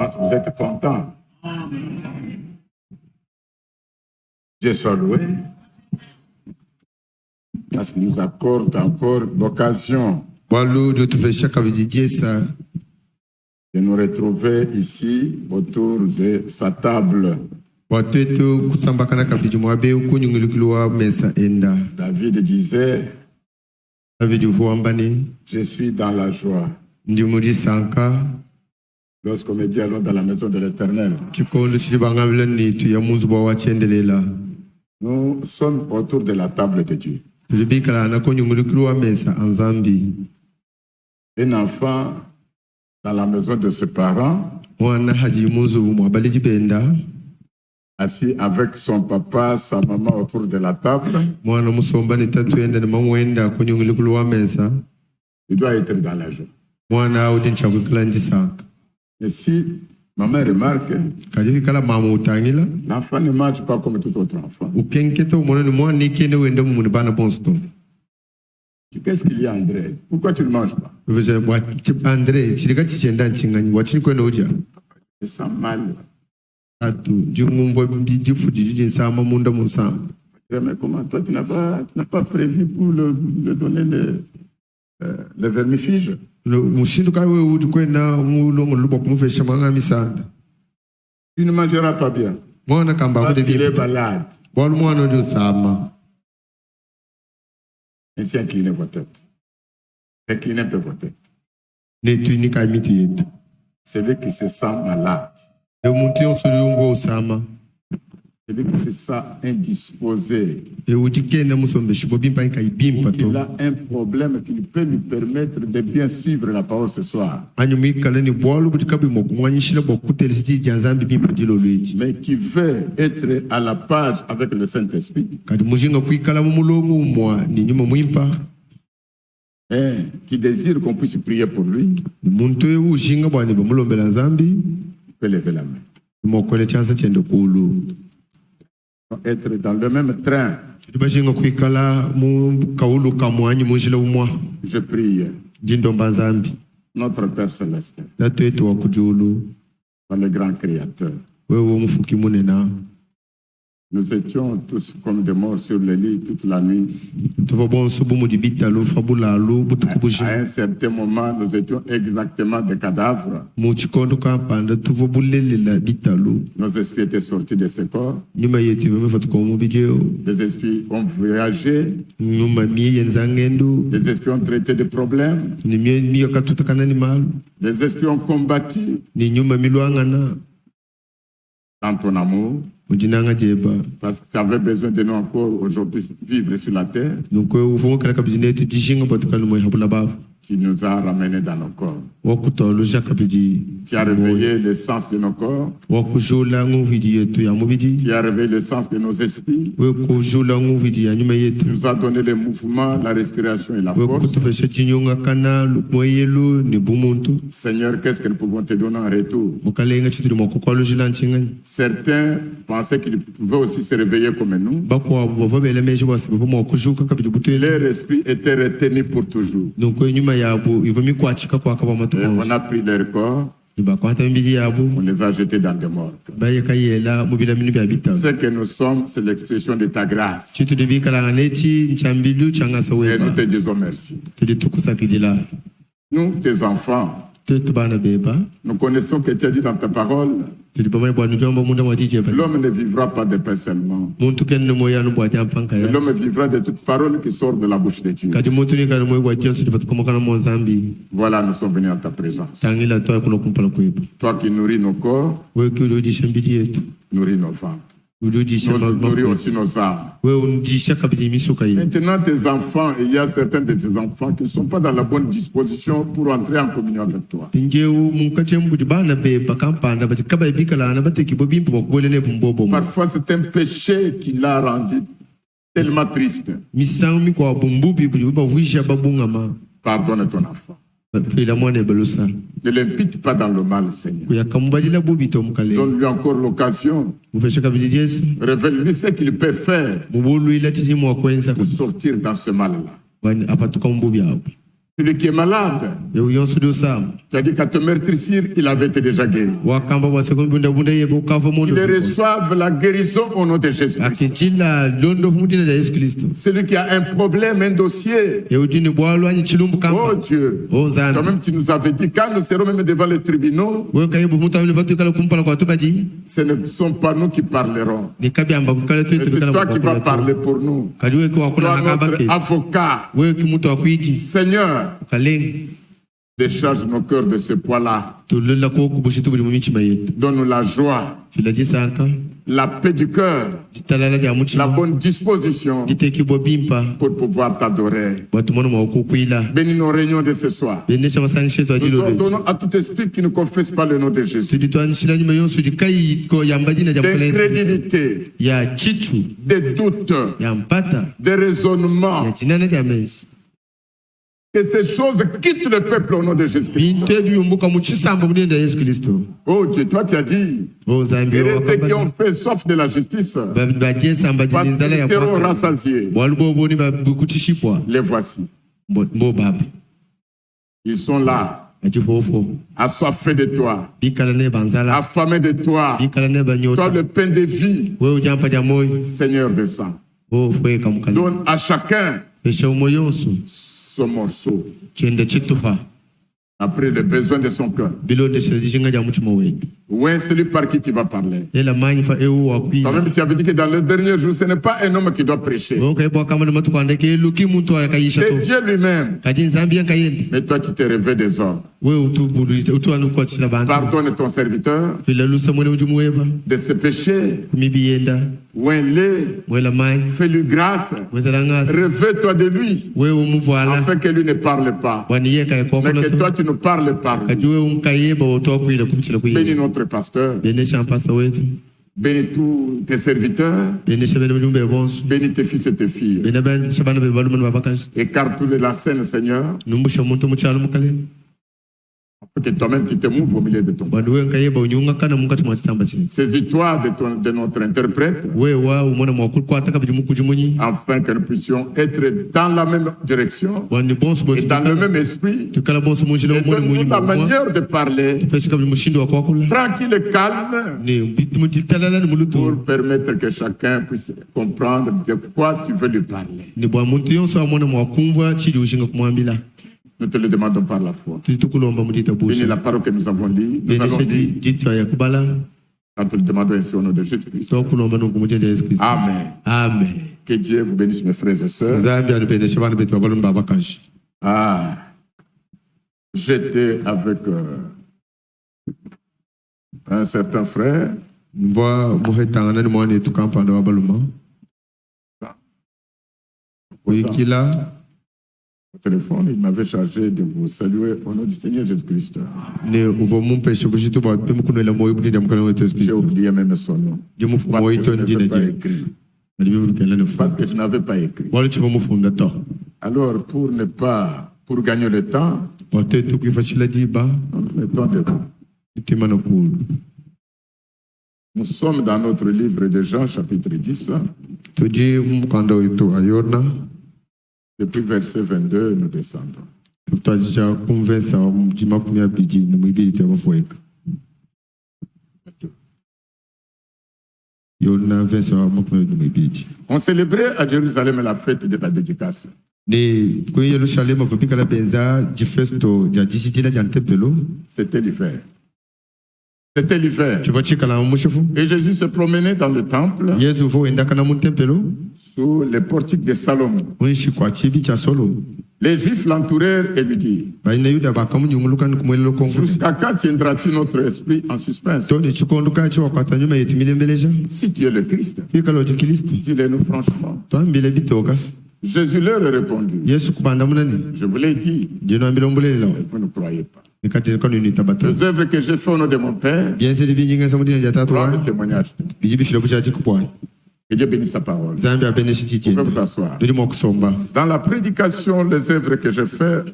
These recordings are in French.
Parce que vous êtes contents. Dieu soit loué. Parce qu'il nous accorde encore l'occasion de nous retrouver ici autour de sa table. David disait, je suis dans la joie. Lorsqu'on me dit allons dans la maison de l'Éternel, nous sommes autour de la table de Dieu. Un enfant dans la maison de ses parents, assis avec son papa, sa maman autour de la table, il doit être dans la joie. Et si maman remarque, l'enfant ne marche pas comme tout autre enfant. Qu'est-ce qu'il y a, André? Pourquoi tu ne manges pas? Je sens mal. Mais comment? Toi, tu n'as pas prévu pour le donner le vermifuge? Tu ne mangeras pas bien. Parce qu'il est malade. Ainsi, inclinez vos têtes. Inclinez un peu vos têtes. Celui qui se sent malade. Celui qui se sent indisposé. Ou qu'il a un problème qui peut lui permettre de bien suivre la parole ce soir. Mais qui veut être à la page avec le Saint-Esprit. Et qui désire qu'on puisse prier pour lui. Peut lever la main. Être dans le même train. Je prie. Notre Père Céleste, par le grand Créateur, nous étions tous comme des morts sur le lit toute la nuit. À un certain moment, nous étions exactement des cadavres. Nos esprits étaient sortis de ce corps. Les esprits ont voyagé. Les esprits ont traité des problèmes. Les esprits ont combattu. Dans ton amour. Parce que tu avais besoin de nous encore aujourd'hui vivre sur la terre. Tu nous as ramenés dans nos corps. Tu as réveillé le sens de nos corps. Tu as réveillé le sens de nos esprits. Tu nous as donné le mouvement, la respiration et la force. Seigneur, qu'est-ce que nous pouvons te donner en retour? Certains pensaient qu'ils pouvaient aussi se réveiller comme nous. Leur esprit était retenu pour toujours. Et on a pris leur corps. On les a jetés dans des morts. Ce que nous sommes, c'est l'expression de ta grâce. Et nous te disons merci. Nous, tes enfants, nous connaissons que tu as dit dans ta parole, l'homme ne vivra pas de pain seulement. L'homme vivra de toute parole qui sort de la bouche de Dieu. Voilà, nous sommes venus à ta présence. Toi qui nourris nos corps, nourris nos ventres. Nourris aussi nos âmes. Maintenant, tes enfants, il y a certains de tes enfants qui ne sont pas dans la bonne disposition pour entrer en communion avec toi. Parfois, c'est un péché qui l'a rendu tellement triste. Pardonne ton enfant. Ne l'impute pas dans le mal, Seigneur. Donne-lui encore l'occasion. Révèle-lui ce qu'il peut faire pour sortir dans ce mal-là. Celui qui est malade, tu as dit qu'à te meurtrissir, il avait été déjà guéri. Qu'il reçoive la guérison au nom de Jésus-Christ. Celui qui a un problème, un dossier. Oh Dieu, toi-même tu nous avais dit, quand nous serons même devant les tribunaux, ce ne sont pas nous qui parlerons. Mais c'est toi qui vas parler pour nous. Toi, notre avocat. Seigneur, décharge nos cœurs de ce poids-là. Donne-nous la joie, la paix du cœur, la bonne disposition pour pouvoir t'adorer. Bénis nos réunions de ce soir. Nous ordonnons à tout esprit qui ne confesse pas le nom de Jésus d'incrédulité, des doutes, des raisonnements, que ces choses quittent le peuple au nom de Jésus-Christ. Oh Dieu, toi tu as dit, et ceux qui ont fait sauf de la justice, seront rassasiés. Les voici. Ils sont là, assoiffés de toi, affamés de toi, toi le pain de vie, Seigneur de sang. Donne à chacun ce morceau après le besoin de son cœur. Où est celui par qui tu vas parler? Toi-même tu avais dit que dans le dernier jour, ce n'est pas un homme qui doit prêcher. C'est Dieu lui-même. Mais toi tu te réveilles des ordres. Pardonne ton serviteur de ses péchés. Fais-lui grâce. Réveille-toi de lui afin que lui ne parle pas, mais que toi tu nous parles par lui. Bénis notre pasteur. Bénis tous tes serviteurs. Bénis tes fils et tes filles. Écarte tous les lacets, Seigneur. Que toi-même tu te mouves au milieu de ton peuple. Saisis-toi de notre interprète, afin que nous puissions être dans la même direction et dans le même esprit. Et donne-nous la manière de parler tranquille et calme pour permettre que chacun puisse comprendre de quoi tu veux lui parler. Nous te le demandons par la foi. Bénis la parole que nous avons lue. Nous allons lire. Nous te le demandons ainsi au nom de Jésus-Christ. Amen. Amen. Que Dieu vous bénisse, mes frères et sœurs. J'étais avec un certain frère. Au téléphone, il m'avait chargé de vous saluer au nom du Seigneur Jésus-Christ. J'ai oublié même son nom. Parce que je n'avais pas écrit. Alors, pour gagner le temps, mettons devant. Nous sommes dans notre livre de Jean, chapitre 10. Depuis verset 22, nous descendons. On célébrait à Jérusalem la fête de la dédicace. C'était l'hiver. C'était l'hiver. Et Jésus se promenait dans le temple sous les portiques de Salomon. Les Juifs l'entourèrent et lui dirent: jusqu'à quand tiendras-tu notre esprit en suspense? Si tu es le Christ, dis-le-nous franchement. Jésus leur a répondu: je vous l'ai dit, mais vous ne croyez pas. Les œuvres que j'ai faites au nom de mon Père, prends le témoignage. Que Dieu bénisse sa parole. Vous pouvez vous asseoir. Dans la prédication, les œuvres que j'ai faites,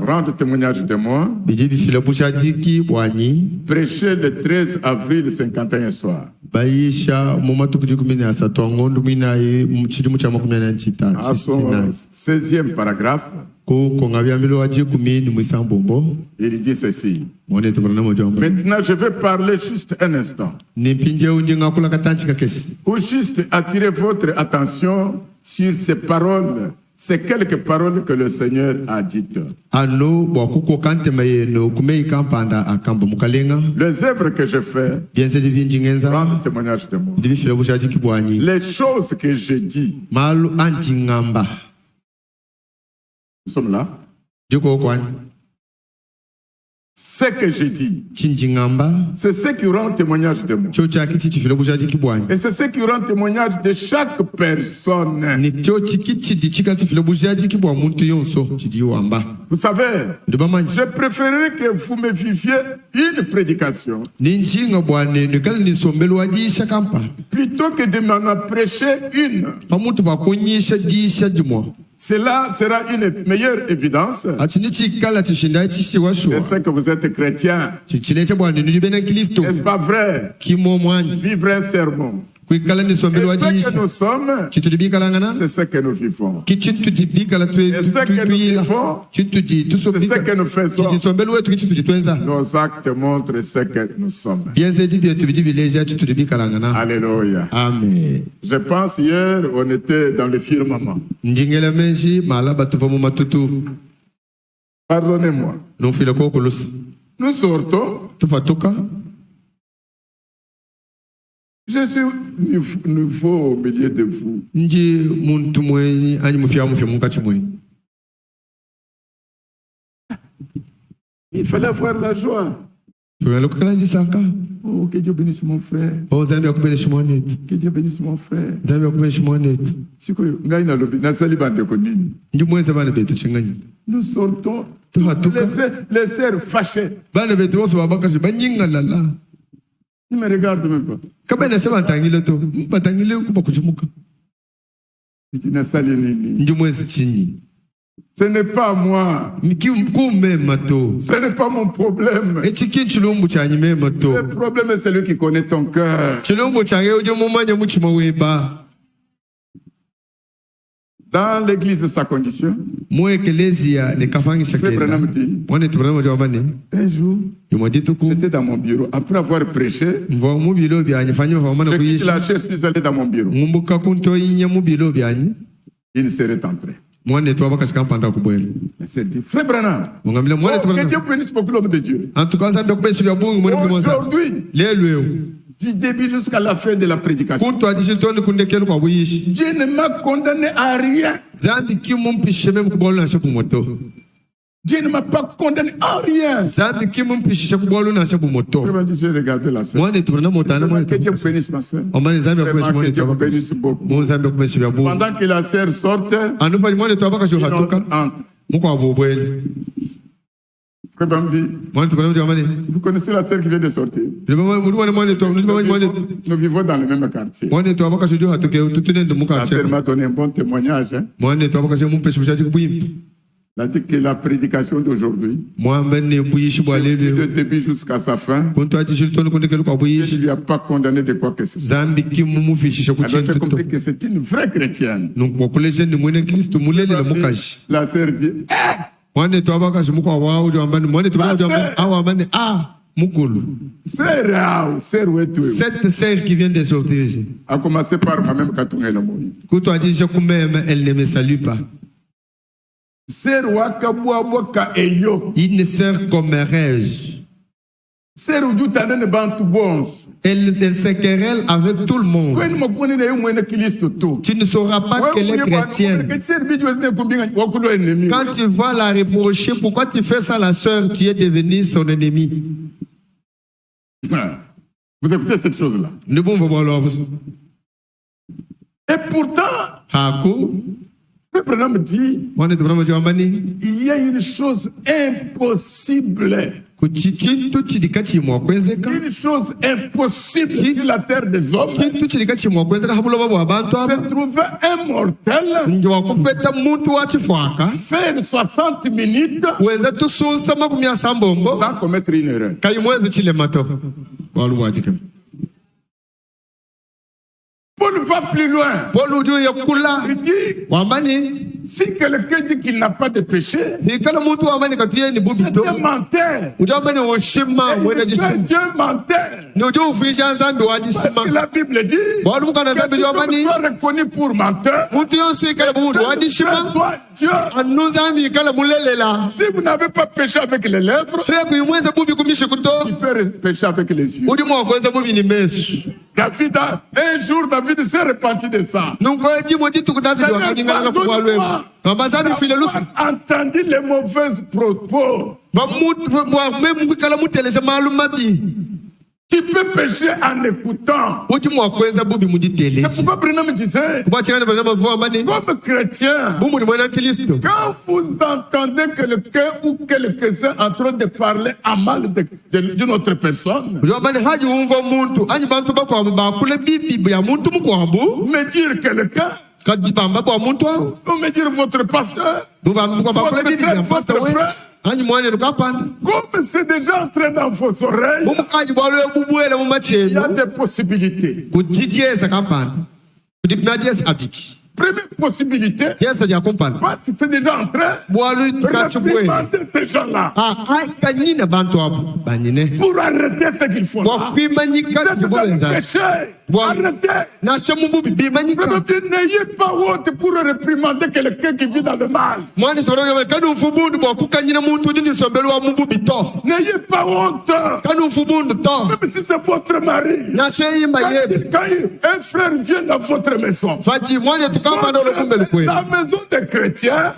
Rendre témoignage de moi. Prêcher le 13 avril 51 soir. À son 16e paragraphe, il dit ceci. Maintenant, je vais parler juste un instant. Ou juste attirer votre attention sur ces paroles. C'est quelques paroles que le Seigneur a dites. Les œuvres que je fais, rendent témoignage de moi. Les choses que je dis, nous sommes là. Ce que je dis, c'est ce qui rend témoignage de moi. Et c'est ce qui rend témoignage de chaque personne. Vous savez, je préférerais que vous me viviez une prédication plutôt que de m'en prêcher une. Cela sera une meilleure évidence. Je sais que vous êtes chrétien. N'est-ce pas vrai? Vivre un sermon. Et ce que nous sommes, c'est ce que nous vivons. Et ce que nous vivons, c'est ce que nous faisons. Nos actes montrent ce que nous sommes. Alléluia. Amen. Je pense hier, on était dans le firmament. Pardonnez-moi. Nous sortons. Je suis nouveau au milieu de vous. Il fallait avoir la joie. Oh, que Dieu bénisse mon frère. Que Dieu bénisse mon frère. Nous sortons les sœurs fâchées. Ils ne me regardent même pas. Ce n'est pas moi. Ce n'est pas mon problème. Le problème est celui qui connaît ton cœur. Dans l'église de sa condition, Frère Branham dit, un jour, j'étais dans mon bureau. Après avoir prêché, j'ai quitté la chaise, je suis allé dans mon bureau. Il serait entré. Il s'est dit, Frère Branham, que Dieu bénisse beaucoup l'homme de Dieu. Aujourd'hui, du début jusqu'à la fin de la prédication, Dieu ne m'a condamné à rien. Dieu ne m'a pas condamné à rien. J'ai regardé la soeur. Que Dieu bénisse ma soeur. Que Dieu bénisse beaucoup. Pendant que la soeur sortait, vous connaissez la sœur qui vient de sortir? Nous vivons dans le même quartier. La sœur m'a donné un bon témoignage. Elle a dit que la prédication d'aujourd'hui, du début jusqu'à sa fin, Dieu ne lui a pas condamné de quoi que ce soit. Alors j'ai compris que c'est une vraie chrétienne. La sœur dit, cette sœur qui vient de sortir ici, a commencé par moi-même quand on est là. Elle ne me salue pas. Une sœur comméraise. Elle se querelle avec tout le monde. Tu ne sauras pas qu'elle est chrétienne. Quand tu vas la reprocher, pourquoi tu fais ça à la sœur, tu es devenu son ennemi. Vous écoutez cette chose-là. Et pourtant, le problème dit, il y a une chose impossible Une chose impossible sur la terre des hommes, se trouver un mortel, faire 60 minutes sans commettre une erreur. Paul va plus loin. Il dit, si quelqu'un dit qu'il n'a pas de péché, c'est un menteur. Et Dieu menteur. Parce que la Bible dit que tu sois reconnu pour menteur, soit Dieu. Si vous n'avez pas péché avec les lèvres, tu peux pécher avec les yeux. David, un jour, David s'est repenti de ça. Entendu les mauvaises propos. Tu peux pécher en écoutant. C'est pourquoi Branham disait, comme chrétien, quand vous entendez quelqu'un ou quelqu'un en train de parler à mal d'une autre personne, me dire quelqu'un, ou me dire votre pasteur, votre frère, comme c'est déjà entré dans vos oreilles, il y a des possibilités. Première possibilité, c'est déjà en train de réprimander ces gens-là pour arrêter ce qu'ils font là. Arrêtez. N'ayez pas honte pour réprimander quelqu'un qui vit dans le mal. N'ayez pas honte. Même si c'est votre mari. Quand un frère vient dans votre maison, la maison des chrétiens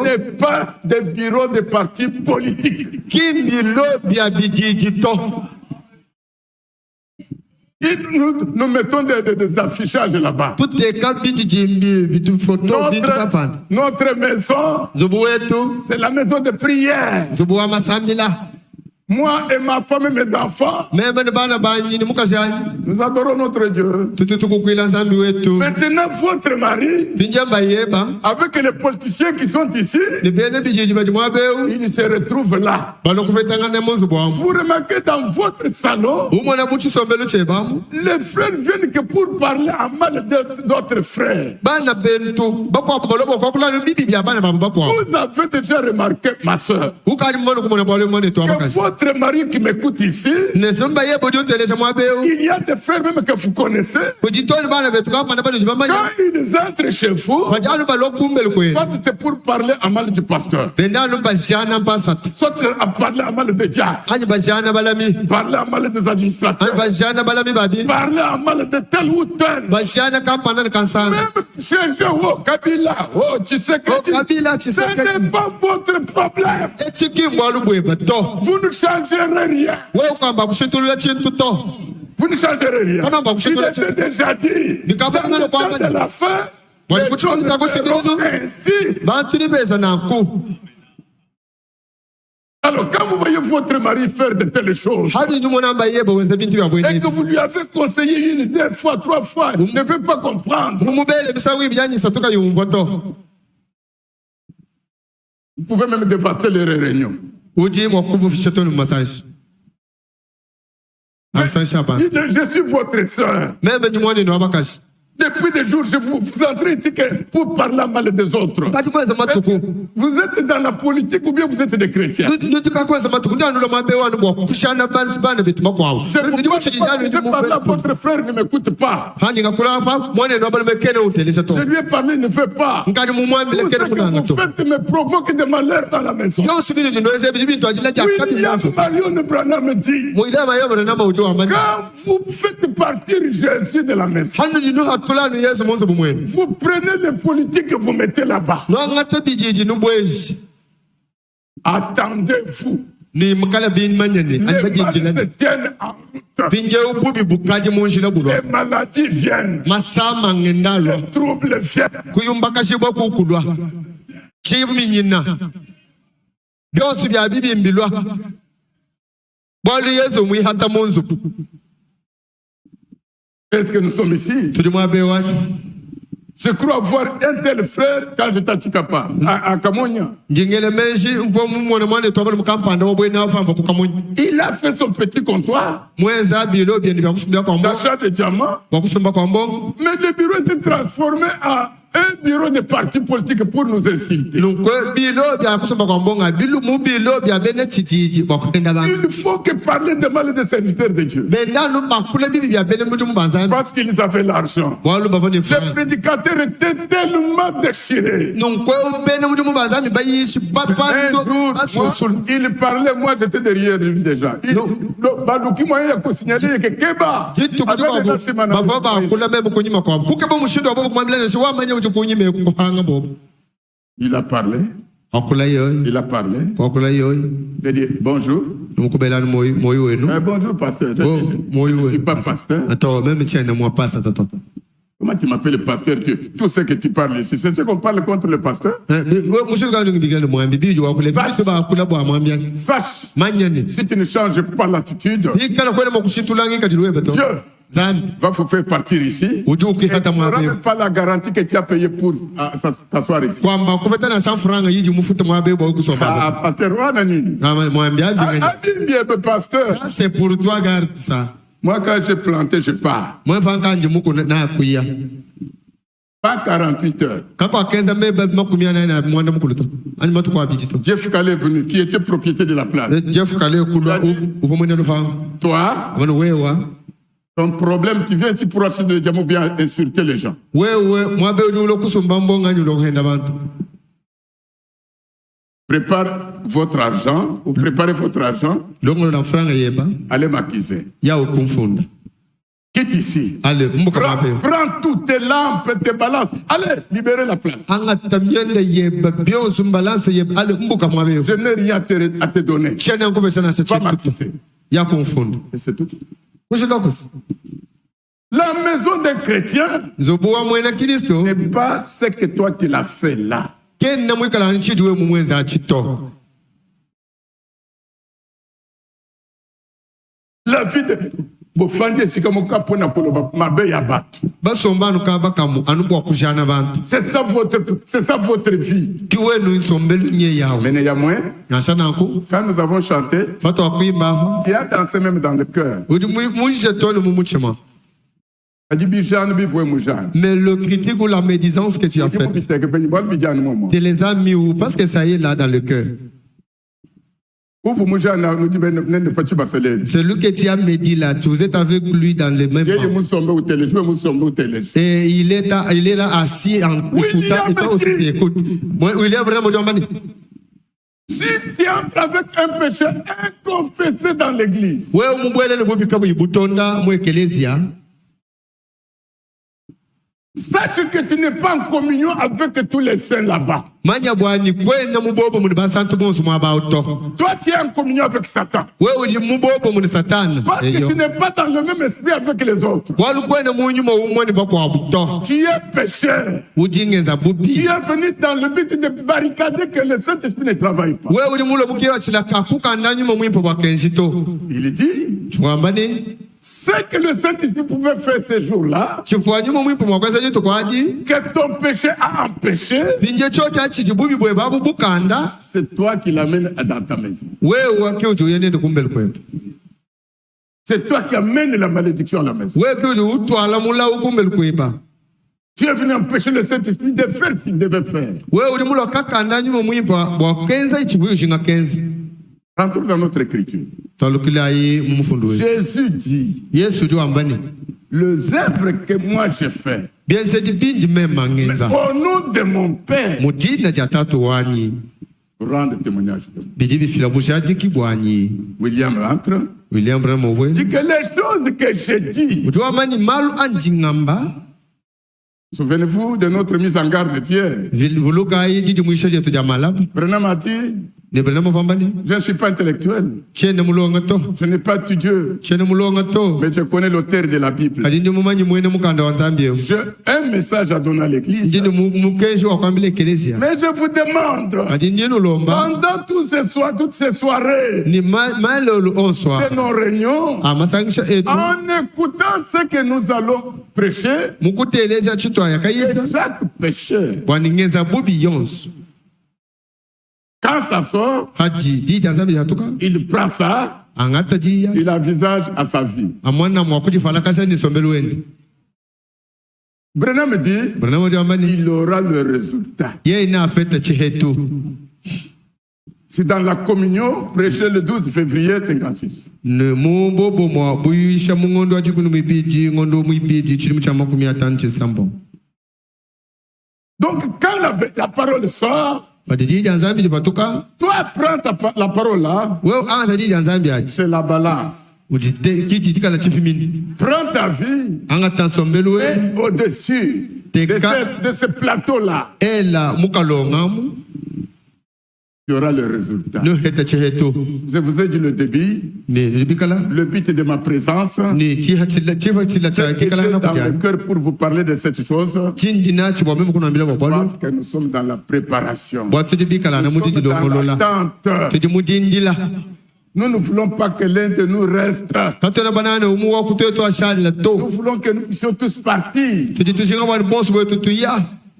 n'est pas des bureaux de partis politiques. Nous mettons des affichages là-bas. Notre maison, c'est la maison de prière. Moi et ma femme et mes enfants, nous adorons notre Dieu. Maintenant, votre mari, avec les politiciens qui sont ici, ils se retrouvent là. Vous remarquez dans votre salon, les frères viennent que pour parler à mal d'autres frères. Vous avez déjà remarqué, ma soeur, que votre mari qui m'écoute ici, il y a des frères même que vous connaissez, quand ils entrent chez vous, c'est pour parler à mal du pasteur, soit à parler à mal des diacres, parler à mal des administrateurs, parler à mal de tel ou tel, même changer Kabila, ce n'est pas votre problème. Vous ne changerez rien. Vous ne changerez rien. Il était déjà dit. Dans le temps de la fin, les choses seront ainsi. Alors, quand vous voyez votre mari faire de telles choses, et que vous lui avez conseillé une, deux fois, trois fois, il ne veut pas comprendre. Vous pouvez même débattre les réunions. Je suis votre soeur. Depuis des jours, je vous entrez ici pour parler mal des autres. Vous êtes dans la politique ou bien vous êtes des chrétiens? Je parle à votre frère, ne m'écoute pas. Je lui ai parlé, il ne veut pas. Tout ce que vous faites me provoque des malheurs dans la maison. William Marion Branham dit, quand vous faites partir Jésus de la maison, vous prenez les politiques que vous mettez là-bas. Attendez-vous. Les balles se tiennent en route. Les maladies viennent. Les troubles viennent. byonse byabibimbirwa bwali yesu mwihata munzu. Est-ce que nous sommes ici? Tuli mwabewa. Je crois voir un tel frère quand j'étais à Chikapa, à Kamonia. Il a fait son petit comptoir d'achat de diamants, mais le bureau était transformé en un bureau de parti politique pour nous insulter. Il faut que parler de mal des serviteurs de Dieu. Parce qu'ils avaient l'argent. Les prédicateurs étaient tellement déchirés. Un jour, il parlait, moi j'étais derrière lui déjà. Il a parlé. Il a parlé. Il a dit bonjour. Bonjour pasteur. Je ne suis pas pasteur. Comment tu m'appelles pasteur? Tout ce que tu parles ici, c'est ce qu'on parle contre le pasteur. Sache, si tu ne changes pas l'attitude, Dieu va vous faire partir ici. Et tu n'auras même pas la garantie que tu as payé pour t'asseoir ici. Pasteur, pasteur. C'est pour toi, garde ça. Moi, quand j'ai planté, je pars. Pas 48 heures. Jeff Calais est venu, qui était propriétaire de la place. Toi, ton problème, tu viens ici pour acheter des diamants ou bien insulter les gens. Prépare votre argent, ou préparez votre argent. Allez m'accuser. Quitte ici. Prends toutes tes lampes, tes balances. Allez, libérez la place. Je n'ai rien à te donner. Va m'accuser. Et c'est tout. La maison des chrétiens n'est pas ce que toi tu l'as fait là. La vie de c'est ça votre vie. Mais il y a moins. Quand nous avons chanté, tu as dansé même dans le cœur. Mais le critique ou la médisance que tu as fait, tu les as mis où? Parce que ça y est là dans le cœur. C'est lui que tu as médit là. Vous êtes avec lui dans les mêmes et il est là assis en écoutant. Et toi aussi tu écoutes. William vraiment. Si tu entres avec un péché inconfessé dans l'église, sache que tu n'es pas en communion avec tous les saints là-bas. Toi, tu es en communion avec Satan. Parce que tu n'es pas dans le même esprit avec les autres. Tu es pécheur. Tu es venu dans le but de barricader que le Saint-Esprit ne travaille pas. Il dit, ce que le Saint-Esprit pouvait faire ces jours-là, que ton péché a empêché, c'est toi qui l'amènes dans ta maison. C'est toi qui amènes la malédiction à la maison. Tu es venu empêcher le Saint-Esprit de faire ce qu'il devait faire. Rentrons dans notre écriture. Jésus dit, les œuvres que moi j'ai fait, au nom de mon Père, rendre témoignage de moi. William rentre. Dit que les choses que j'ai dit. Souvenez-vous de notre mise en garde d'hier. Branham a dit, Je ne suis pas intellectuel. Je n'ai pas étudié. Mais je connais l'auteur de la Bible. J'ai un message à donner à l'église. Mais je vous demande, pendant toutes ces soirées, de nos réunions, en écoutant ce que nous allons prêcher, et chaque pécheur, quand ça sort, il prend ça, il envisage à sa vie. Branham dit, il aura le résultat. C'est dans la communion prêchée le 12 février 56. Donc quand la parole sort, toi prends la parole là, c'est la balance. Prends ta vie et au-dessus de ce plateau là, il y aura le résultat. Je vous ai dit le débit, le but de ma présence, c'est que j'ai dans le cœur pour vous parler de cette chose. Je pense que nous sommes dans la préparation. Nous sommes dans l'attente. Nous ne voulons pas que l'un de nous reste. Nous voulons que nous puissions tous partir.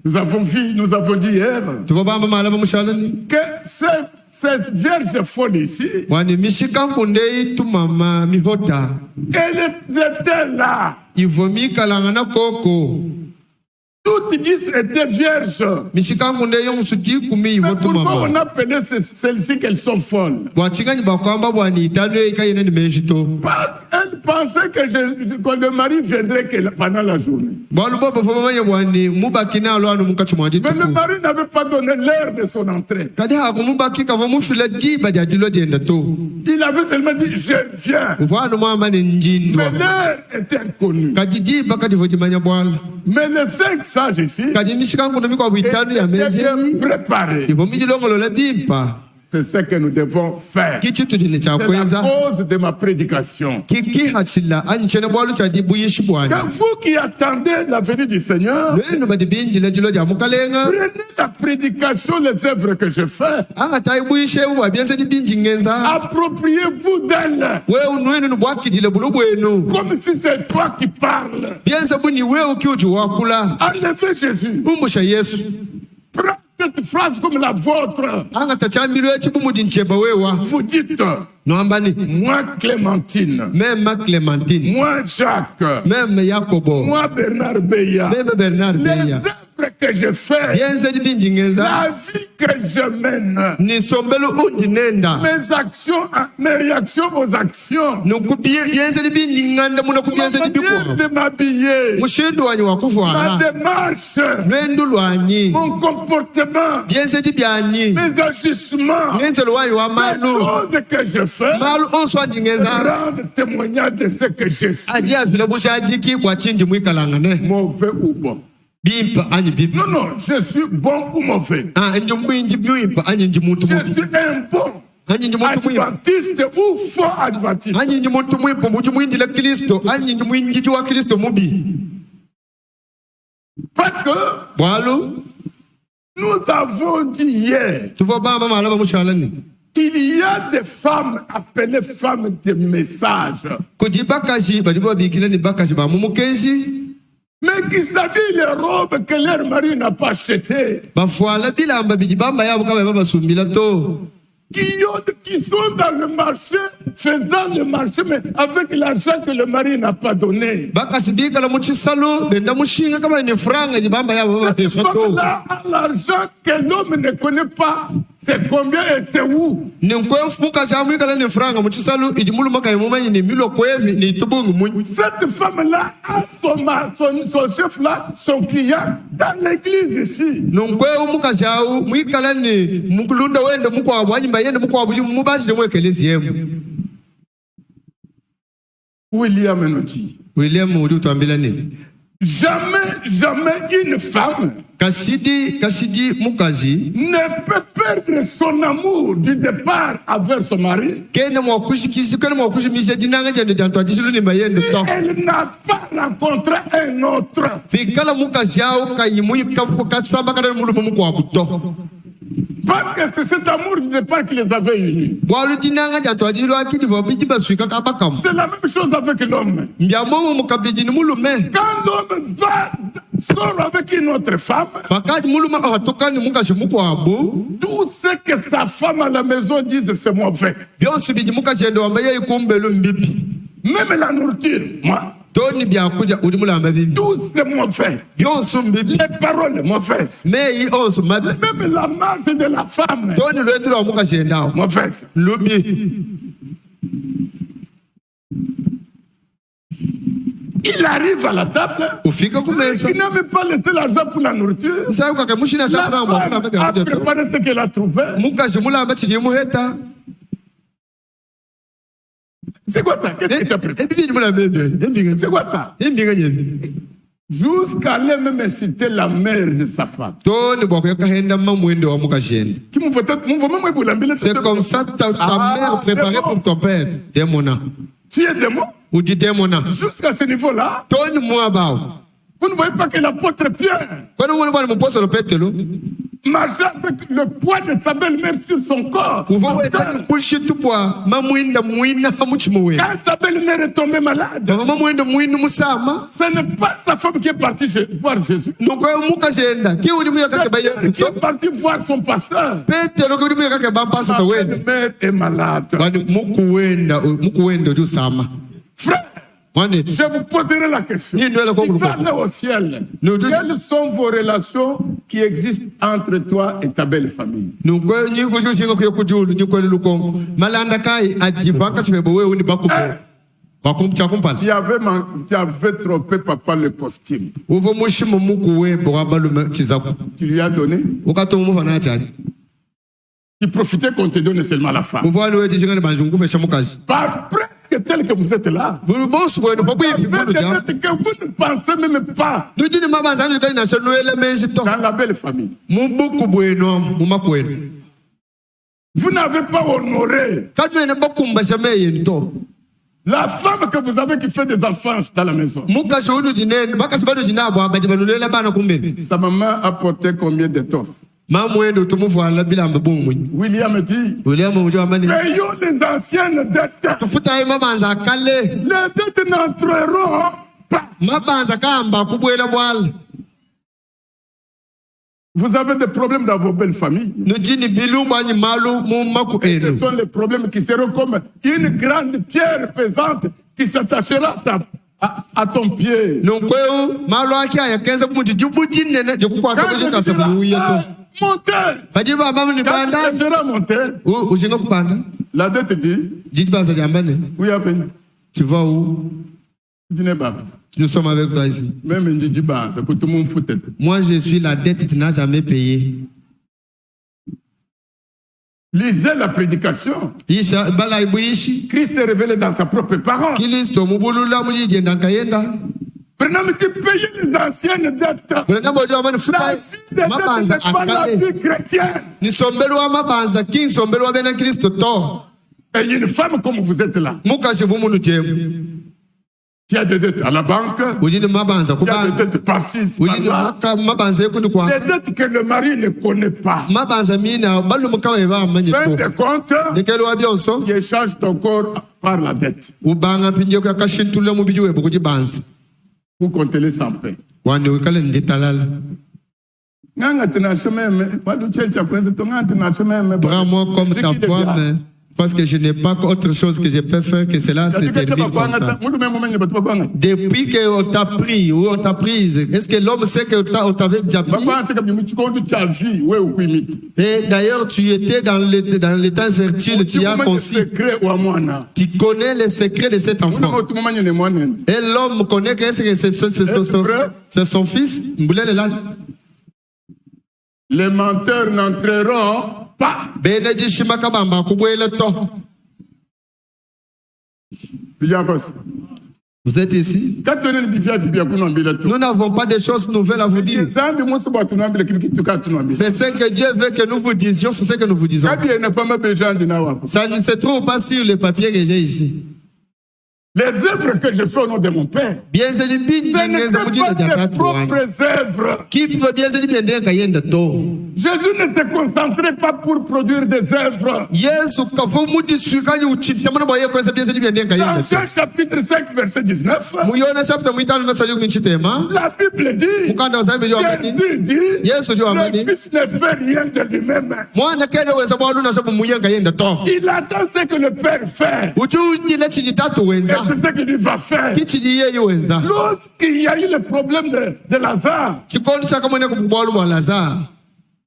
Nous avons dit hier que cette vierge folle ici, elles étaient là. Toutes 10 étaient vierges. Mais pourquoi on appelait celles-ci qu'elles sont folles? Parce qu'elles pensaient que le mari viendrait pendant la journée. Mais le mari n'avait pas donné l'heure de son entrée. Il avait seulement dit, je viens. Mais l'heure était inconnue. Mais les 5 sages ici étaient préparés. C'est ce que nous devons faire. C'est la cause de ma prédication. Que vous qui attendez la venue du Seigneur, prenez la prédication, les œuvres que je fais. Appropriez-vous d'elle. Comme si c'est toi qui parles. Enlevez Jésus. Prends cette phrase comme la vôtre. Vous dites, moi Clémentine, moi Jacques, moi Bernard Beya, les œuvres que je fais, la vie que je mène, mes réactions aux actions, ma manière de m'habiller, ma démarche, mon comportement, mes agissements, les choses que je fais, rendre témoignage de ce que je suis, mauvais ou bon. Non, je suis bon ou mauvais. Je suis un bon adventiste ou faux adventiste. Parce que nous avons dit hier qu'il y a des femmes appelées femmes de message, mais qui s'habillent les robes que leur mari n'a pas achetées, qui sont dans le marché, faisant le marché, mais avec l'argent que le mari n'a pas donné. Cette femme-là a l'argent que l'homme ne connaît pas. C'est combien et c'est où? Cette femme-là a son chef-là, son client, dans l'église ici. William nous dit, Jamais une femme ne peut perdre son amour du départ envers son mari si elle n'a pas rencontré un autre. Parce que c'est cet amour du départ qui les avait unis. C'est la même chose avec l'homme. Quand l'homme sort avec une autre femme, tout ce que sa femme à la maison dit, c'est mauvais. Même la nourriture, moi. Tout c'est mauvais. Les paroles mauvaises. Même la marche de la femme mauvaise. Il arrive à la table, il n'a même pas laissé l'argent pour la nourriture. La femme a préparé ce qu'elle a trouvé. C'est quoi ça? Qu'est-ce que tu as préparé? C'est quoi ça? Jusqu'à aller même insulter la mère de sa femme. C'est comme ça ta mère préparait pour ton père. Tu es démon? Jusqu'à ce niveau-là, vous ne voyez pas que l'apôtre Pierre marchait avec le poids de sa belle-mère sur son corps. Quand sa belle-mère est tombée malade, ce n'est pas sa femme qui est partie voir Jésus. Qui est partie voir son pasteur. Sa belle-mère est malade. Frère, je vous poserai la question. Si tu vas au ciel, quelles sont vos relations qui existent entre toi et ta belle famille? Tu avais trompé papa le costume. Tu lui as donné? Tu profitais qu'on te donne seulement la femme. Par presque tel que vous êtes là. Vous ne pensez même pas dans la belle famille. Vous n'avez pas honoré la femme que vous avez qui fait des enfants dans la maison. Sa maman a porté combien d'étoffes? William dit, payons les anciennes dettes. Les dettes n'entreront pas. Vous avez des problèmes dans vos belles familles. Ce sont les problèmes qui seront comme une grande pierre pesante qui s'attachera à ton pied. La dette dit, tu vas où? Nous sommes avec toi ici. Moi, je suis la dette que tu n'as jamais payée. Lisez la prédication. Christ est révélé dans sa propre parole. Prenons que payer les anciennes dettes. La vie des dettes n'est pas la vie chrétienne. Et une femme comme vous êtes là, qui a des dettes à la banque, qui a des dettes par-ci, par-là, des dettes que le mari ne connaît pas. Fin de compte, tu échanges ton corps par la dette. Vous comptez-les sans paix. Prends-moi comme ta femme. Parce que je n'ai pas autre chose que je peux faire que cela se termine comme ça. Depuis qu'on t'a pris ou on t'a prise, est-ce que l'homme sait qu'on t'avait déjà pris? Et d'ailleurs, tu étais dans l'état fertile, tu as conçu. Tu connais les secrets de cet enfant. Et l'homme connaît que c'est son fils. Les menteurs n'entreront pas. Vous êtes ici? Nous n'avons pas de choses nouvelles à vous dire. C'est ce que Dieu veut que nous vous disions, c'est ce que nous vous disons. Ça ne se trouve pas sur le papier que j'ai ici. Les œuvres que je fais au nom de mon Père, ce ne sont pas mes propres œuvres. Jésus ne se concentrait pas pour produire des œuvres. Dans Jean chapitre 5, verset 19, la Bible dit, Jésus dit, le Fils ne fait rien de lui-même. Il attend ce que le Père fait. C'est ce qu'il va faire. Lorsqu'il y a eu le problème de Lazare,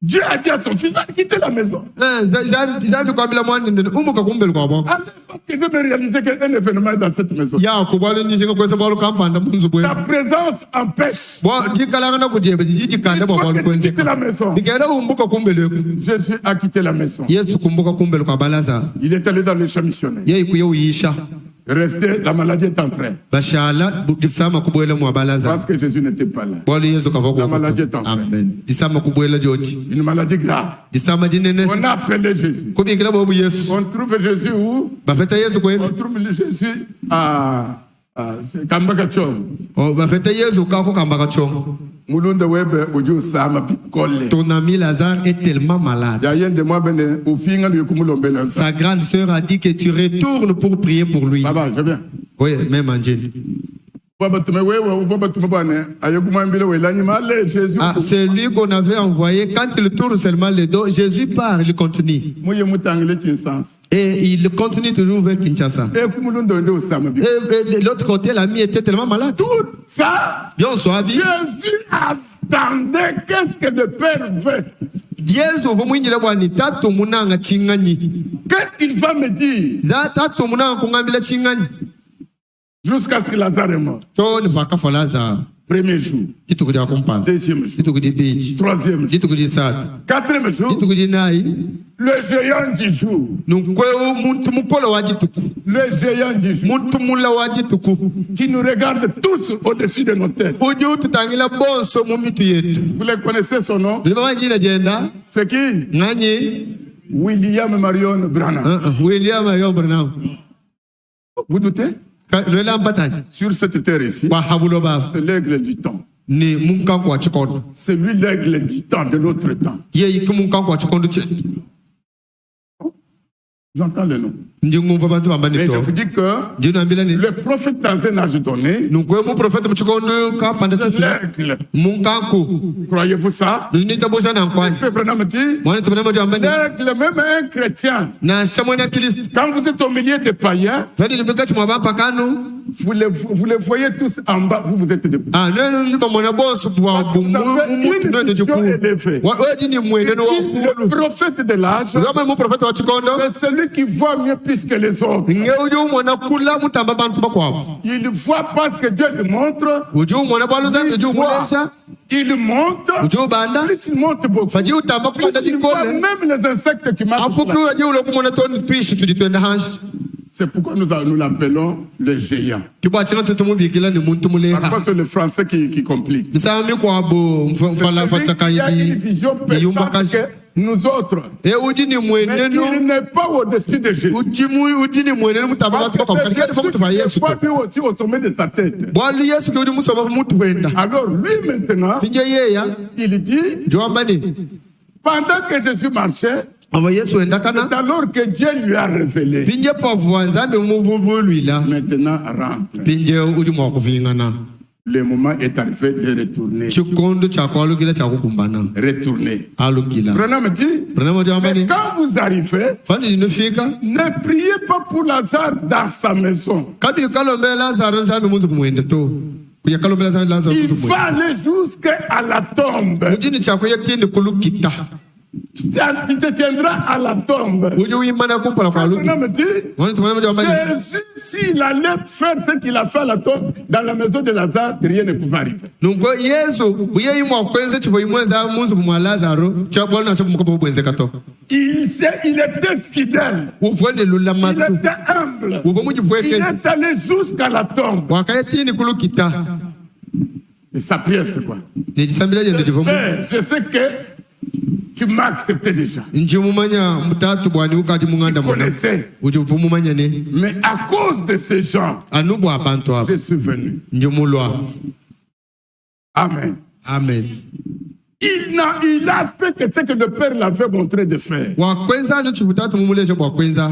Dieu a dit à son fils, quitter la maison. Parce que je vais réaliser qu'il y a un événement dans cette maison. Ta présence empêche. Il faut que tu quittes la maison. Jésus a quitté la maison. Il est allé dans les champs missionnaires. Resté, la maladie est entrée. Parce que Jésus n'était pas là. La maladie est entrée. Une maladie grave. On a appelé Jésus. On trouve Jésus où? On trouve Jésus à Kambakachong. Ton ami Lazare est tellement malade. Sa grande sœur a dit que tu retournes pour prier pour lui. Je viens. Oui, même Angèle. C'est lui qu'on avait envoyé. Quand il tourne seulement les dos, Jésus part, il continue. Et il continue toujours vers Kinshasa. Et de l'autre côté, l'ami était tellement malade. Tout ça, Jésus attendait qu'est-ce que le Père veut. Qu'est-ce qu'il va me dire? Jusqu'à ce que Lazare est mort. Premier jour. Deuxième jour. Troisième jour. Quatrième jour. Le géant du jour. Le géant du jour. Qui nous regarde tous au-dessus de nos têtes. Vous le connaissez son nom? C'est qui? William Marion Branham. William Marion Branham. Vous doutez? Sur cette terre ici, c'est l'aigle du temps. C'est lui l'aigle du temps, de l'autre temps. J'entends le nom. Mais je vous dis que le prophète dans un âge donné, c'est l'aigle. Croyez-vous ça? L'aigle, même un chrétien, quand vous êtes au milieu des païens, vous les voyez tous en bas, vous êtes debout. Parce que vous avez une vision élevée. Le prophète de l'âge, c'est celui qui voit mieux plus que les autres. Il voit parce que Dieu lui montre. Il monte. Plus il monte beaucoup. Plus il voit même les insectes qui marchent. C'est pourquoi nous l'appelons le géant. Parfois c'est le français qui complique. C'est celui qui a une vision parce que nous autres. Mais il n'est pas au-dessus de Jésus. Parce que c'est pas lui aussi au sommet de sa tête. Alors lui maintenant, il dit, pendant que Jésus marchait, c'est alors que Dieu lui a révélé. Maintenant rentre. Le moment est arrivé de retourner. Retourner. Branham dit, mais quand vous arrivez, ne priez pas pour Lazare dans sa maison. Il va aller jusqu'à la tombe. Tu te tiendras à la tombe. Jésus, s'il allait faire ce qu'il a fait à la tombe dans la maison de Lazare, rien ne pouvait arriver. Il était fidèle. Il était humble. Il est allé jusqu'à la tombe. Et sa prière, c'est quoi? Je sais que tu m'as accepté déjà. Tu connaissais. Mais à cause de ces gens, je suis venu. Amen. Amen. Il a fait ce que le Père l'avait montré de faire.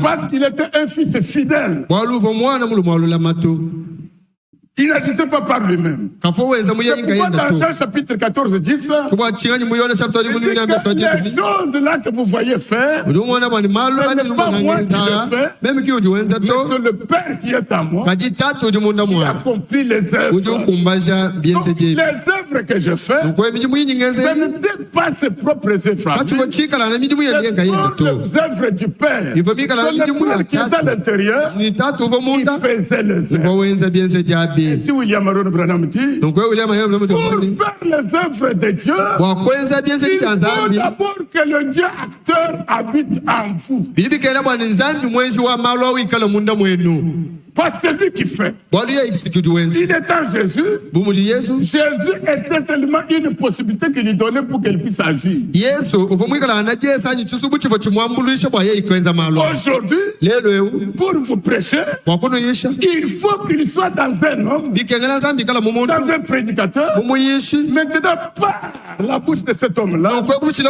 Parce qu'il était un fils fidèle. Il n'agissait pas par lui-même. C'est pourquoi dans Jean chapitre 14, 10, les choses là que vous voyez faire, ce n'est pas moi qui le fais, mais c'est le Père qui est en moi, qui accomplit les œuvres. Donc, les œuvres que je fais, ce n'était pas ses propres œuvres. Ce sont les œuvres du Père. C'est le Père qui est à l'intérieur, qui faisait les œuvres. Si William Aaron Branham dit, pour faire les œuvres de Dieu, il faut d'abord que le Dieu acteur habite en vous. Pas celui qui fait. Il est en Jésus. Jésus était seulement une possibilité qu'il lui donnait pour qu'il puisse agir. Aujourd'hui, pour vous prêcher, il faut qu'il soit dans un homme, dans un prédicateur. Maintenant, par la bouche de cet homme-là, il se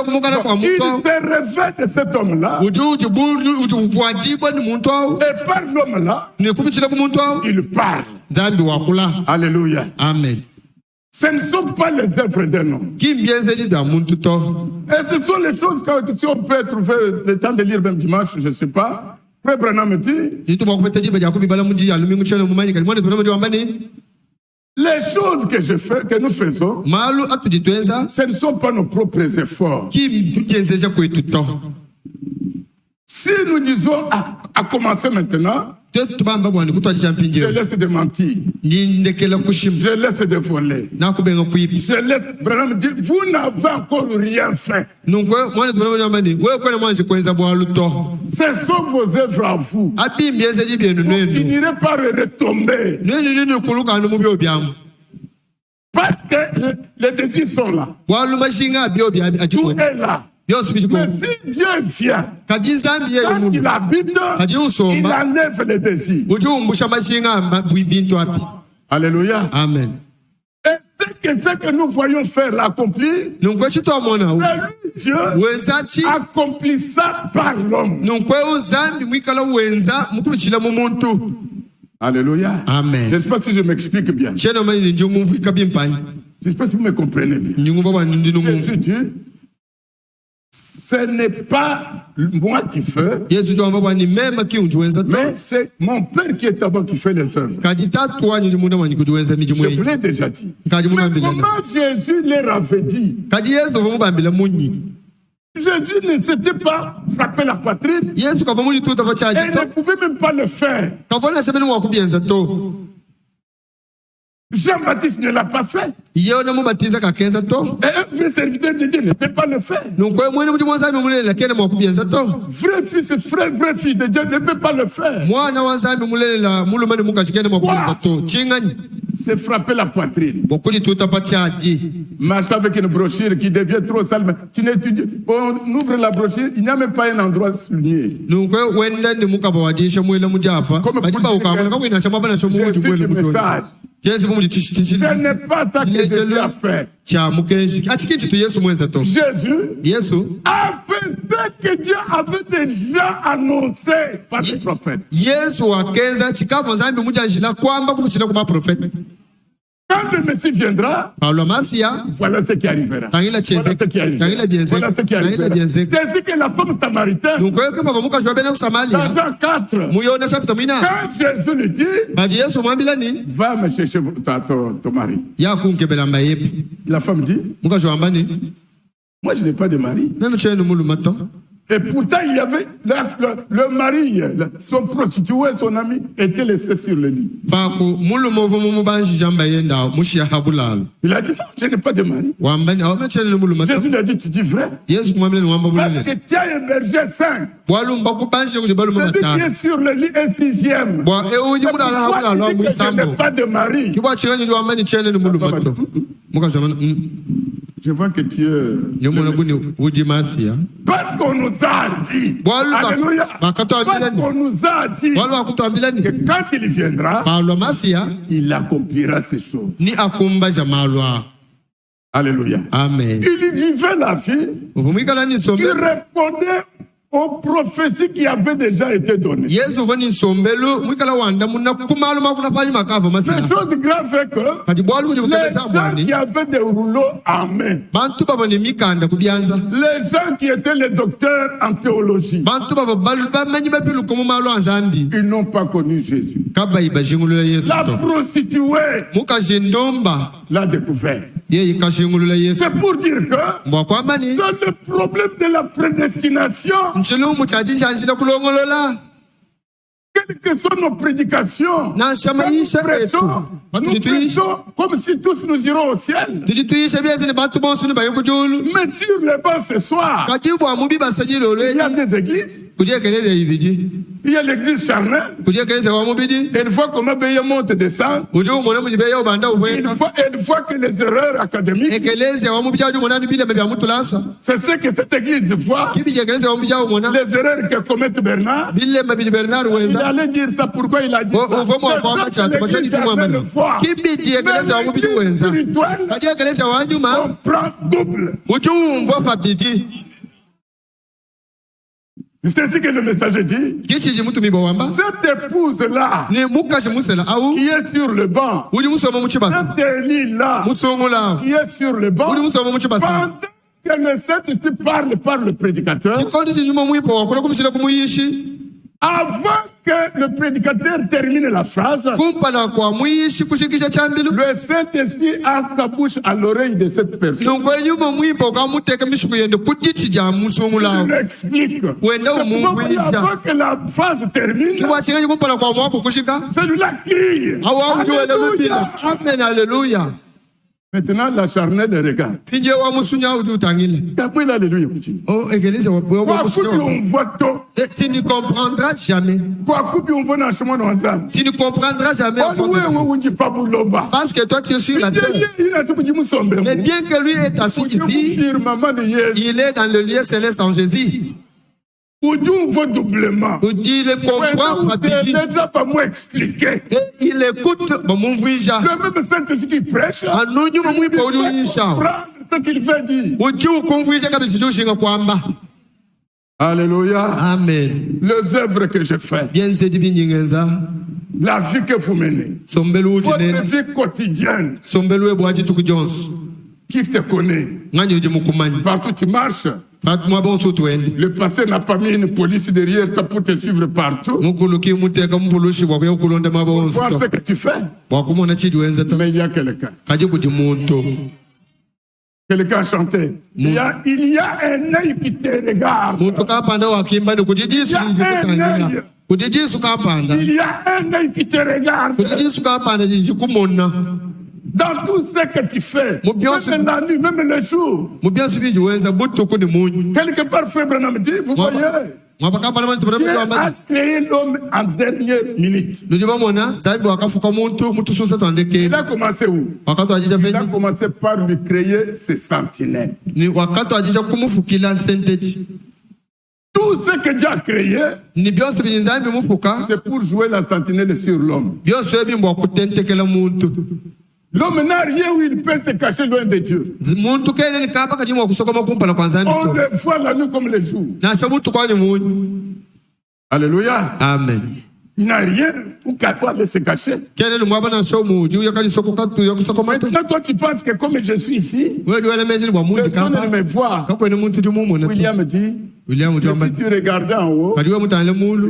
révèle de cet homme-là, et par l'homme-là, il parle. Alléluia. Amen. Ce ne sont pas les œuvres d'un homme. Et ce sont les choses que si on peut trouver le temps de lire même dimanche, je ne sais pas. Frère Branham dit, les choses que je fais, que nous faisons, ce ne sont pas nos propres efforts. Si nous disons à commencer maintenant, je laisse de mentir, je laisse de voler, je laisse. Branham dit, vous n'avez encore rien fait. Ce sont vos œuvres à vous. Vous finirez par retomber. Parce que les défis sont là. Tout est là. Mais si Dieu vient, quand il habite, il enlève les désirs. Alléluia. Amen. Et ce que nous voyons faire l'accomplir, c'est Dieu accomplit ça par l'homme. Alléluia. Amen. Je ne sais pas si je m'explique bien. Je ne sais pas si vous me comprenez bien. Jésus dit, ce n'est pas moi qui fais, mais c'est mon Père qui est d'abord qui fait les œuvres. Je vous l'ai déjà dit. Mais comment Jésus leur avait dit? Jésus ne s'était pas frappé la poitrine et ne pouvait même pas le faire. Jean-Baptiste ne l'a pas fait. Et un vrai serviteur de Dieu ne peut pas le faire. Vrai fils, vrai fille de Dieu ne peut pas le faire. C'est frapper la poitrine. Marcher avec une brochure qui devient trop sale. Tu n'étudies. On ouvre la brochure, il n'y a même pas un endroit souligné. Ce n'est pas ça que Jésus a fait. Jésus a fait ce que Dieu avait déjà annoncé par les prophètes. Quand le Messie viendra, voilà ce qui arrivera. Voilà ce qui arrivera. Voilà ce qui arrivera. C'est ainsi que la femme samaritaine, dans Jean 4, quand Jésus lui dit, va me chercher ton mari. La femme dit, Moi, je n'ai pas de mari. Et pourtant, il y avait le mari, son prostitué, son ami, était laissé sur le lit. Il a dit non, je n'ai pas de mari. Jésus lui a dit, tu dis vrai? Parce que tu as un berger 5. Celui qui est sur le lit est 6e. Je n'ai pas de mari. Je vois que tu es... Parce qu'on nous a dit, alléluia, parce qu'on nous a dit que quand il viendra, il accomplira ces choses. Alléluia. Amen. Il vivait la vie qui répondait aux prophéties qui avaient déjà été données. Ces choses graves est que les gens qui avaient des rouleaux en main, les gens qui étaient les docteurs en théologie, ils n'ont pas connu Jésus. La prostituée l'a découvert. C'est pour dire que c'est le problème de la prédestination. Quelles que soient nos prédications, nous prêchons comme si tous nous irons au ciel. Mais sur les bancs ce soir, il y a des églises. Il y a l'église charnelle. Une fois qu'on a payé monte et descend. Une fois que les erreurs académiques. C'est ce que cette église voit. Les erreurs que commettent Bernard. Il allait dire ça. Pourquoi il a dit ça? On prend double. C'est ce que le message dit. Cette épouse-là, qui est sur le banc, cet Élie-là, qui est sur le banc, pendant que le Saint-Esprit parle par le prédicateur, avant que le prédicateur termine la phrase, le Saint-Esprit a sa bouche à l'oreille de cette personne. Il l'explique. Avant que la phrase termine, celui-là crie. Alléluia. Amen, alléluia. Maintenant, la charnelle regarde. Tu ne comprendras jamais. Tu ne comprendras jamais. Parce que toi, tu es sur la terre. Mais bien que lui est assis ici, il est dans le lieu céleste en Jésus. Il comprend déjà pas moi expliquer. Il écoute le même Saint-Esprit qui prêche. Ce qu'il veut dire. Alléluia. Amen. Les œuvres que je fais, la vie que vous menez, votre vie quotidienne, qui te connaît, partout tu marches. Le passé n'a pas mis une police derrière toi pour te suivre partout. Pour voir ce que tu fais. Mais il y a quelqu'un. Quelqu'un chantait. Il y a un œil qui te regarde. Il y a un œil qui te regarde. Dans tout ce que tu fais, même la nuit, même le jour. Quelque part, Frère Branham dit, vous voyez, Dieu a créé l'homme en dernière minute. Il a commencé où? Il a commencé par lui créer ses sentinelles. Tout ce que Dieu a créé, c'est pour jouer la sentinelle sur l'homme. L'homme n'a rien où il peut se cacher loin de Dieu. On le voit la nuit comme le jour. Alléluia. Amen. Il n'a rien où aller se cacher. Maintenant, toi qui penses que comme je suis ici, personne ne me voit. William dit, si tu regardais en haut, tu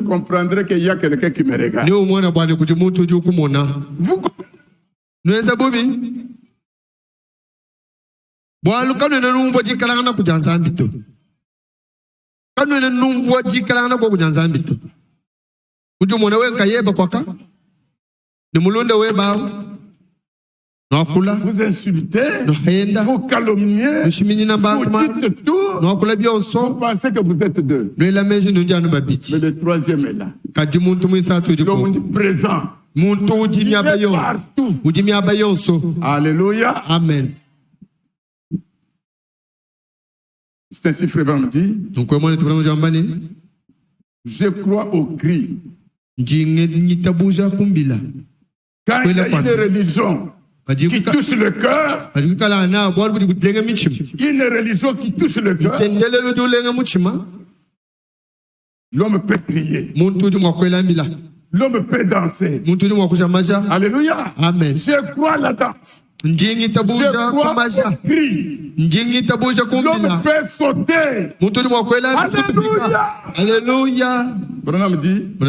comprendrais qu'il y a quelqu'un qui me regarde. Vous Boalu kanu ne numvo jikala na kujanzambi to. Kanu ne numvo jikala na kujanzambi to. Ujumone we kayeba kwaka. Ni mulunde we bao. Vous insultez, vous calomniez, vous dites tout, vous pensez que vous êtes deux. Mais le troisième est là. L'homme présent. Il est partout. Alléluia. Amen. C'est ainsi, frère Bamdi. Je crois au cri. Quand il y a une religion qui touche le cœur, une religion qui touche le cœur, l'homme peut crier, l'homme peut danser. Alléluia. Amen. Je crois à la danse. Je crois au cri. L'homme peut sauter. Alléluia. Alléluia. Branham dit, et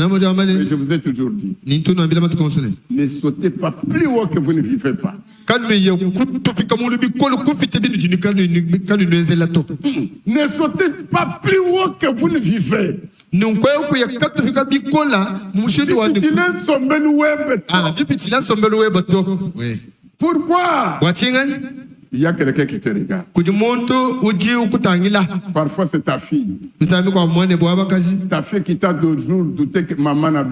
je vous ai toujours dit, ne sautez pas plus haut que vous ne vivez pas. Ne sautez pas plus haut que vous ne vivez. Pourquoi? Il y a quelqu'un qui te regarde. Parfois c'est ta fille. Ta fille qui t'a deux jours douté que maman n'a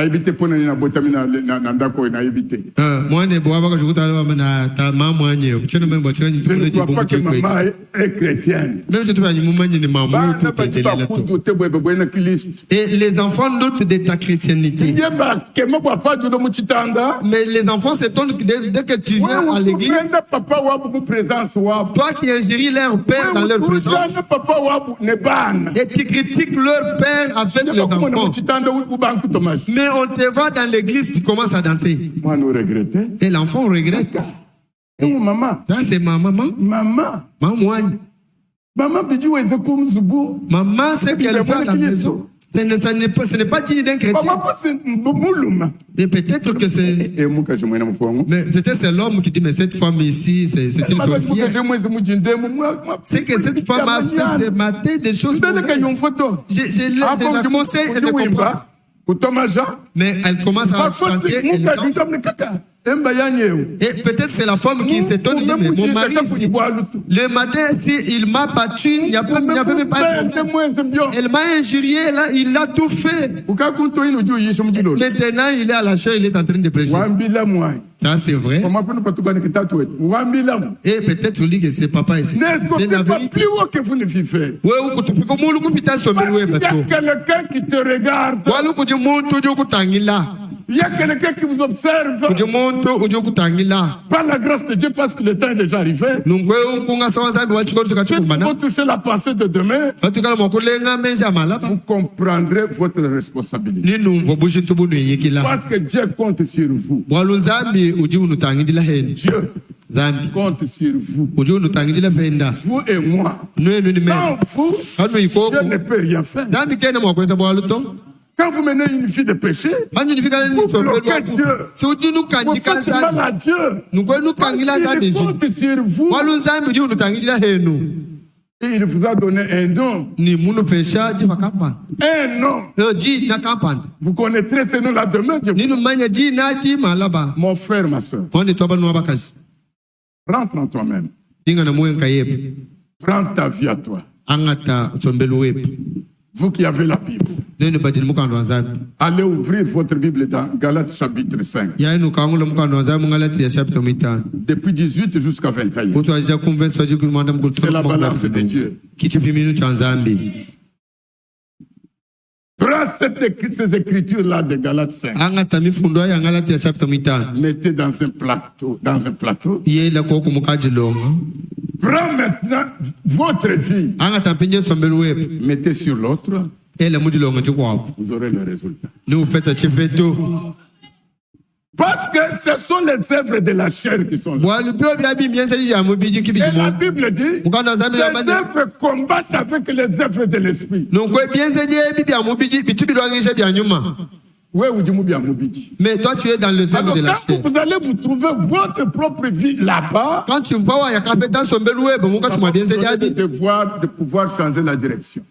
évité pour na botami na ndako na évité. Je ne crois pas que maman est chrétienne. Et les enfants doutent de ta chrétiennité. Mais les enfants s'étonnent dès que tu viens à l'église. Toi qui ingéris leur père dans leur présence et qui critiques leur père avec les enfants. Mais on te voit dans l'église, tu commences à danser. Et l'enfant regrette. Et maman. Ça c'est ma maman. Maman. Maman, c'est qu'elle va à la maison. Ce n'est pas digne d'un chrétien. Mais peut-être que c'est. Mais peut-être c'est l'homme qui dit, mais cette femme ici, c'est une sorcière. C'est que cette femme a fait de mater des choses. Je la conseille, elle ne comprend. Mais elle commence à chanter. Et peut-être c'est la femme qui s'étonne, mais mon mari, le matin, il m'a battu, il n'y avait même pas de problème. Elle m'a injurié, là, il a tout fait. Maintenant, il est à la chair, il est en train de prêcher. Ça, c'est vrai. Et peut-être tu dis que c'est papa ici. Ne sautez pas plus haut que vous ne vivez. Il y a quelqu'un qui te regarde. Il y a quelqu'un qui vous observe. Par la grâce de Dieu, parce que le temps est déjà arrivé. Vous touchez la pensée de demain. Vous comprendrez votre responsabilité. Parce que Dieu compte sur vous. Dieu compte sur vous. Vous et moi. Sans vous, Dieu ne peut rien faire. Quand vous menez une vie de péché, vous bloquez Dieu. Vous faites mal à Dieu. Il compte sur vous. Et il vous a donné un don. Un nom. Vous connaîtrez ce nom-là demain. Mon frère, ma soeur. Rentre en toi-même. Prends ta vie à toi. Vous qui avez la Bible, allez ouvrir votre Bible dans Galates chapitre 5. Depuis 18 jusqu'à 21. C'est la balance de Dieu. Prends ces écritures-là de Galates 5. Mettez dans un plateau. Prends maintenant votre vie. Mettez sur l'autre. Vous aurez le résultat. Parce que ce sont les œuvres de la chair qui sont là. Et la Bible dit, ces œuvres combattent avec les œuvres de l'esprit. Mais toi, tu es dans le cercle de la chair. Vous allez vous trouver votre propre vie là-bas. Quand tu vois, il y a qu'à faire dans son bel web, mon gars, tu m'as bien dit. De pouvoir changer la direction.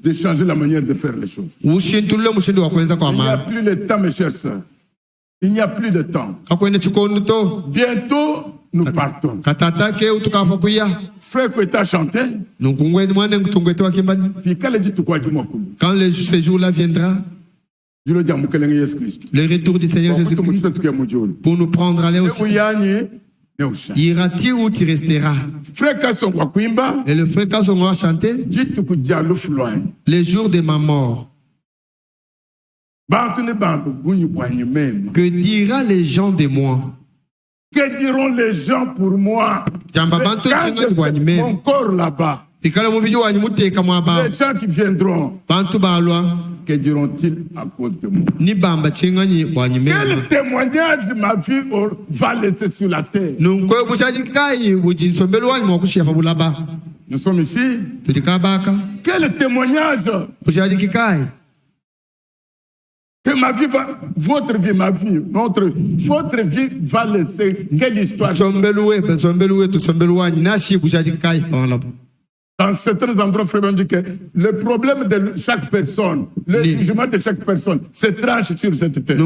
De changer la manière de faire les choses. Il n'y a plus de temps, mes chers sœurs. Il n'y a plus de temps. Bientôt, nous partons. Frère Kweta chantait. Quand le séjour-là viendra, le retour du Seigneur Jésus-Christ pour nous prendre à l'air aussi. Iras-tu ou tu resteras? Et le frère Kassongo a chanté les jours de ma mort. Que diront les gens de moi? Que diront les gens pour moi? Quand je fais mon corps là-bas, les gens qui viendront, que diront-ils à cause de moi? Quel témoignage de ma vie va laisser sur la terre? Nous sommes ici. Quel témoignage que ma vie va, votre vie, ma vie, votre vie va laisser quelle histoire? Dans certains endroits, frère, dit que le problème de chaque personne, le jugement de chaque personne, se tranche sur cette terre.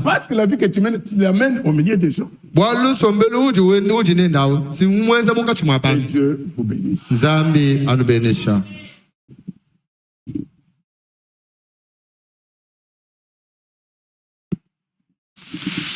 Parce que la vie que tu mènes, tu l'amènes au milieu des gens. Et Dieu vous bénisse.